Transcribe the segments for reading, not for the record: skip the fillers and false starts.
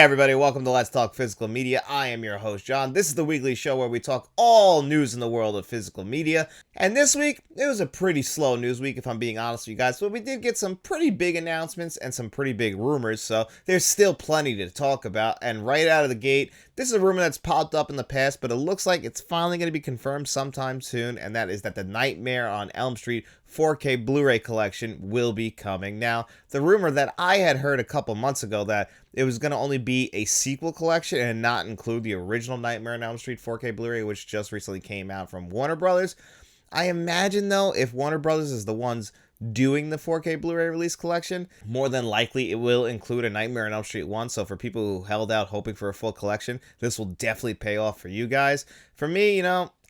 everybody, welcome to Let's Talk Physical Media. I am your host, John. This is the weekly show where we talk all news in the world of physical media. And this week, it was a pretty slow news week, if I'm being honest with you guys. But we did get some pretty big announcements and some pretty big rumors, so there's still plenty to talk about. And right out of the gate, this is a rumor that's popped up in the past, but it looks like it's finally going to be confirmed sometime soon, and that is that the Nightmare on Elm Street 4K Blu-ray collection will be coming. Now, the rumor that I had heard a couple months ago that it was going to only be a sequel collection and not include the original Nightmare on Elm Street 4K Blu-ray, which just recently came out from Warner Brothers. I imagine, though, if Warner Brothers is the ones doing the 4K Blu-ray release collection, more than likely it will include a Nightmare on Elm Street 1. So for people who held out hoping for a full collection, this will definitely pay off for you guys. For me,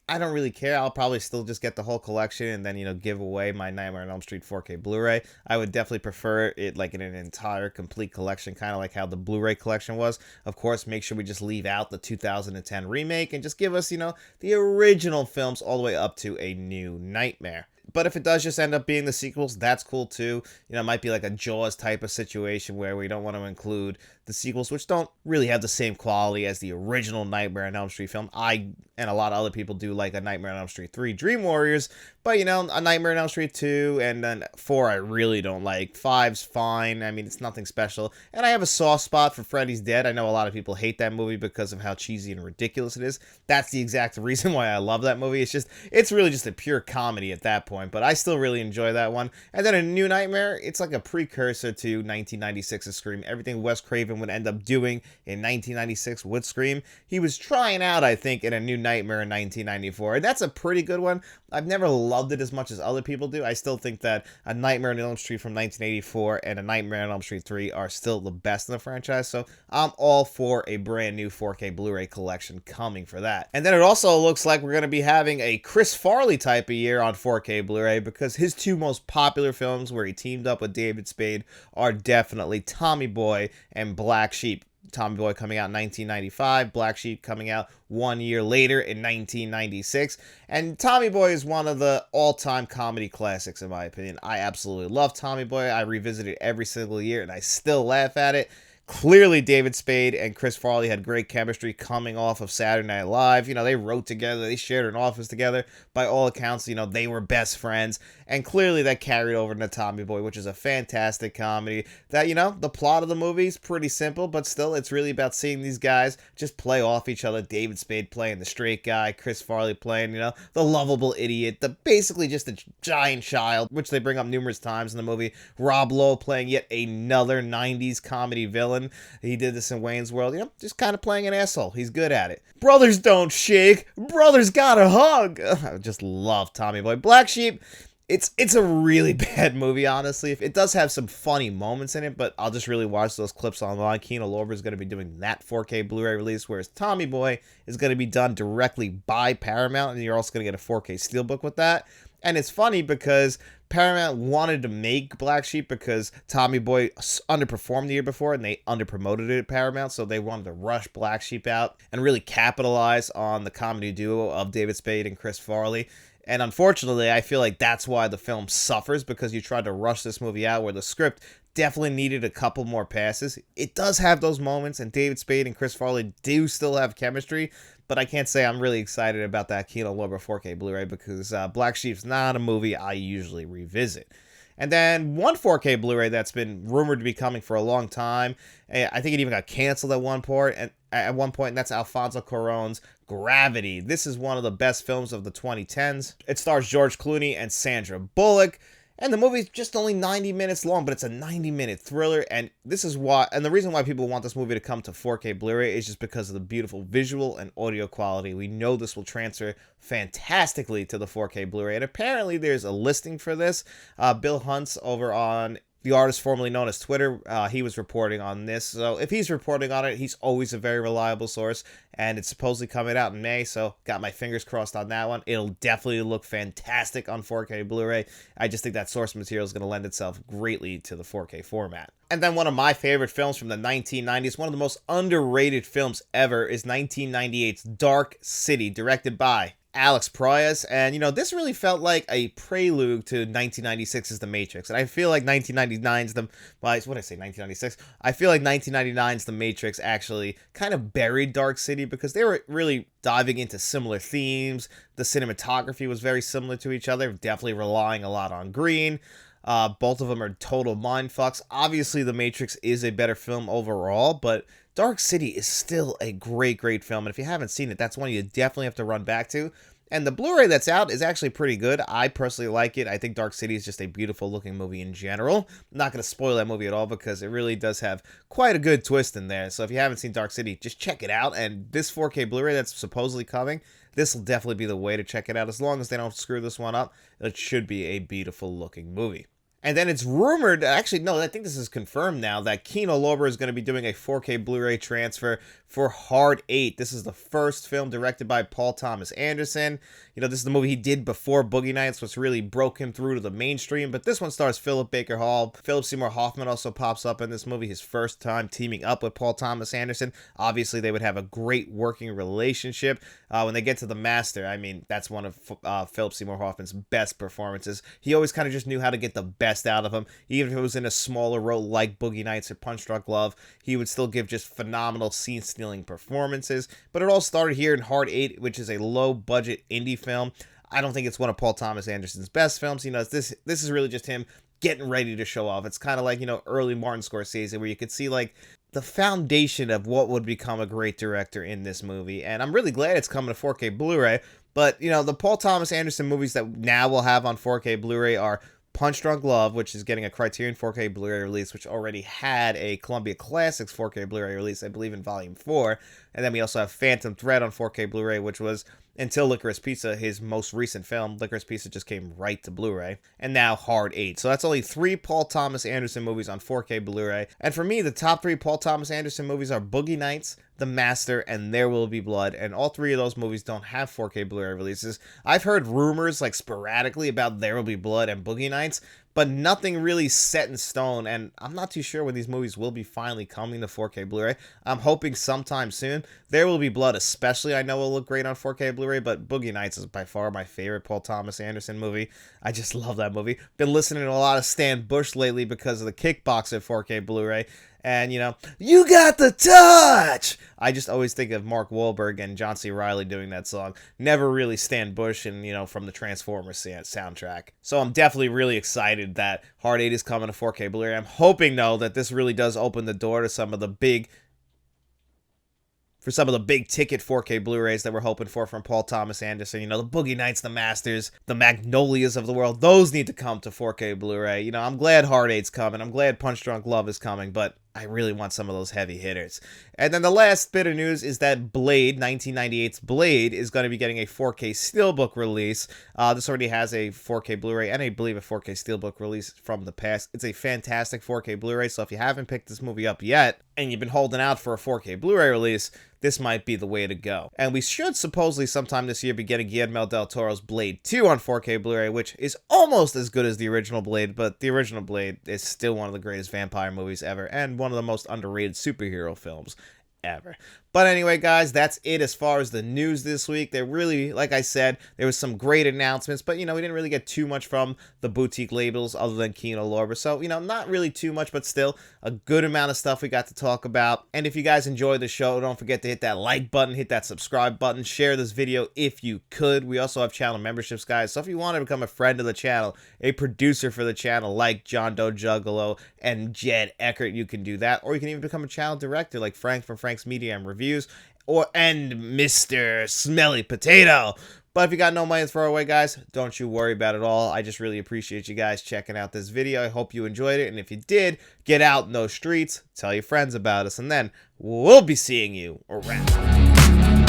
I don't really care. I'll probably still just get the whole collection and then, give away my Nightmare on Elm Street 4K Blu-ray. I would definitely prefer it like in an entire complete collection, kind of like how the Blu-ray collection was. Of course, make sure we just leave out the 2010 remake and just give us, the original films all the way up to A New Nightmare. But if it does just end up being the sequels, that's cool too. It might be like a Jaws type of situation where we don't want to include the sequels, which don't really have the same quality as the original Nightmare on Elm Street film. I and a lot of other people do like a Nightmare on Elm Street 3 Dream Warriors, but a Nightmare on Elm Street 2 and then 4 I really don't like. 5's fine. I mean, it's nothing special. And I have a soft spot for Freddy's Dead. I know a lot of people hate that movie because of how cheesy and ridiculous it is. That's the exact reason why I love that movie. It's really just a pure comedy at that point, but I still really enjoy that one. And then A New Nightmare, it's like a precursor to 1996's Scream. Everything Wes Craven would end up doing in 1996 with Scream, he was trying out, I think, in A New Nightmare in 1994. And that's a pretty good one. I've never loved it as much as other people do. I still think that A Nightmare on Elm Street from 1984 and A Nightmare on Elm Street 3 are still the best in the franchise. So I'm all for a brand new 4K Blu-ray collection coming for that. And then it also looks like we're going to be having a Chris Farley type of year on 4K Blu-ray because his two most popular films where he teamed up with David Spade are definitely Tommy Boy and Black Sheep. Tommy Boy coming out in 1995, Black Sheep coming out 1 year later in 1996. And Tommy Boy is one of the all-time comedy classics, in my opinion. I absolutely love Tommy Boy. I revisit it every single year, and I still laugh at it. Clearly, David Spade and Chris Farley had great chemistry coming off of Saturday Night Live. They wrote together. They shared an office together. By all accounts, they were best friends. And clearly that carried over to Tommy Boy, which is a fantastic comedy that, the plot of the movie is pretty simple, but still it's really about seeing these guys just play off each other. David Spade playing the straight guy, Chris Farley playing, the lovable idiot, basically just a giant child, which they bring up numerous times in the movie. Rob Lowe playing yet another 90s comedy villain. He did this in Wayne's World, just kind of playing an asshole. He's good at it. Brothers don't shake. Brothers gotta hug. I just love Tommy Boy. Black Sheep, it's a really bad movie, honestly. It does have some funny moments in it, but I'll just really watch those clips online. Kino Lorber is going to be doing that 4K Blu-ray release, whereas Tommy Boy is going to be done directly by Paramount, and you're also going to get a 4K Steelbook with that. And it's funny because Paramount wanted to make Black Sheep because Tommy Boy underperformed the year before and they underpromoted it at Paramount, so they wanted to rush Black Sheep out and really capitalize on the comedy duo of David Spade and Chris Farley. And unfortunately, I feel like that's why the film suffers, because you tried to rush this movie out where the script definitely needed a couple more passes. It does have those moments, and David Spade and Chris Farley do still have chemistry, but I can't say I'm really excited about that Kino Lorber 4K Blu-ray because Black Sheep's not a movie I usually revisit. And then one 4K Blu-ray that's been rumored to be coming for a long time. I think it even got canceled at one point, and that's Alfonso Cuarón's Gravity. This is one of the best films of the 2010s. It stars George Clooney and Sandra Bullock. And the movie's just only 90 minutes long, but it's a 90-minute thriller, and the reason why people want this movie to come to 4K Blu-ray is just because of the beautiful visual and audio quality. We know this will transfer fantastically to the 4K Blu-ray, and apparently there's a listing for this. Bill Hunt's over on the artist formerly known as Twitter, he was reporting on this. So if he's reporting on it, he's always a very reliable source. And it's supposedly coming out in May, so got my fingers crossed on that one. It'll definitely look fantastic on 4K Blu-ray. I just think that source material is going to lend itself greatly to the 4K format. And then one of my favorite films from the 1990s, one of the most underrated films ever, is 1998's Dark City, directed by Alex Proyas, and this really felt like a prelude to 1996's The Matrix, and I feel like 1999's the, well, what did I say, 1996? I feel like 1999's The Matrix actually kind of buried Dark City because they were really diving into similar themes. The cinematography was very similar to each other, definitely relying a lot on green. Both of them are total mindfucks. Obviously, The Matrix is a better film overall, but Dark City is still a great, great film. And if you haven't seen it, that's one you definitely have to run back to. And the Blu-ray that's out is actually pretty good. I personally like it. I think Dark City is just a beautiful looking movie in general. I'm not going to spoil that movie at all because it really does have quite a good twist in there. So if you haven't seen Dark City, just check it out. And this 4K Blu-ray that's supposedly coming, this will definitely be the way to check it out. As long as they don't screw this one up, it should be a beautiful looking movie. And then it's rumored, actually, no, I think this is confirmed now, that Kino Lorber is going to be doing a 4K Blu-ray transfer for Hard 8. This is the first film directed by Paul Thomas Anderson. This is the movie he did before Boogie Nights, which really broke him through to the mainstream. But this one stars Philip Baker Hall. Philip Seymour Hoffman also pops up in this movie, his first time teaming up with Paul Thomas Anderson. Obviously, they would have a great working relationship. When they get to The Master, I mean, that's one of Philip Seymour Hoffman's best performances. He always kind of just knew how to get the best out of him. Even if it was in a smaller role like Boogie Nights or Punch Drunk Love, he would still give just phenomenal scene-stealing performances. But it all started here in Hard 8, which is a low-budget indie film. I don't think it's one of Paul Thomas Anderson's best films. This is really just him getting ready to show off. It's kind of like, early Martin Scorsese, where you could see, like, the foundation of what would become a great director in this movie. And I'm really glad it's coming to 4K Blu-ray. But, the Paul Thomas Anderson movies that now we'll have on 4K Blu-ray are Punch Drunk Love, which is getting a Criterion 4K Blu-ray release, which already had a Columbia Classics 4K Blu-ray release, I believe in Volume 4. And then we also have Phantom Thread on 4K Blu-ray, which was, until Licorice Pizza, his most recent film. Licorice Pizza just came right to Blu-ray. And now Hard 8. So that's only 3 Paul Thomas Anderson movies on 4K Blu-ray. And for me, the top 3 Paul Thomas Anderson movies are Boogie Nights, The Master, and There Will Be Blood. And all 3 of those movies don't have 4K Blu-ray releases. I've heard rumors, like, sporadically about There Will Be Blood and Boogie Nights, but nothing really set in stone, and I'm not too sure when these movies will be finally coming to 4K Blu-ray. I'm hoping sometime soon. There Will Be Blood especially, I know, will look great on 4K Blu-ray, but Boogie Nights is by far my favorite Paul Thomas Anderson movie. I just love that movie. Been listening to a lot of Stan Bush lately because of the Kickboxer 4K Blu-ray, and, you got the touch! I just always think of Mark Wahlberg and John C. Reilly doing that song. Never really Stan Bush and, from the Transformers soundtrack. So I'm definitely really excited that Hard 8 is coming to 4K Blu-ray. I'm hoping, though, that this really does open the door to some of the big ticket 4K Blu-rays that we're hoping for from Paul Thomas Anderson. The Boogie Nights, The Masters, the Magnolias of the world. Those need to come to 4K Blu-ray. I'm glad Hard 8's coming. I'm glad Punch Drunk Love is coming, but I really want some of those heavy hitters. And then the last bit of news is that Blade, 1998's Blade, is going to be getting a 4K Steelbook release. This already has a 4K Blu-ray and I believe a 4K Steelbook release from the past. It's a fantastic 4K Blu-ray, so if you haven't picked this movie up yet and you've been holding out for a 4K Blu-ray release, this might be the way to go. And we should supposedly sometime this year be getting Guillermo del Toro's Blade 2 on 4K Blu-ray, which is almost as good as the original Blade, but the original Blade is still one of the greatest vampire movies ever and one of the most underrated superhero films ever. But anyway, guys, that's it as far as the news this week. There really, like I said, there was some great announcements, but, we didn't really get too much from the boutique labels other than Kino Lorber. So, not really too much, but still a good amount of stuff we got to talk about. And if you guys enjoyed the show, don't forget to hit that like button, hit that subscribe button, share this video if you could. We also have channel memberships, guys. So if you want to become a friend of the channel, a producer for the channel like John Doe Juggalo and Jed Eckert, you can do that. Or you can even become a channel director like Frank from Frank's Media and Reviews. And Mr. Smelly Potato. But if you got no money to throw away, guys, don't you worry about it all. I just really appreciate you guys checking out this video. I hope you enjoyed it. And if you did, get out in those streets, tell your friends about us, and then we'll be seeing you around.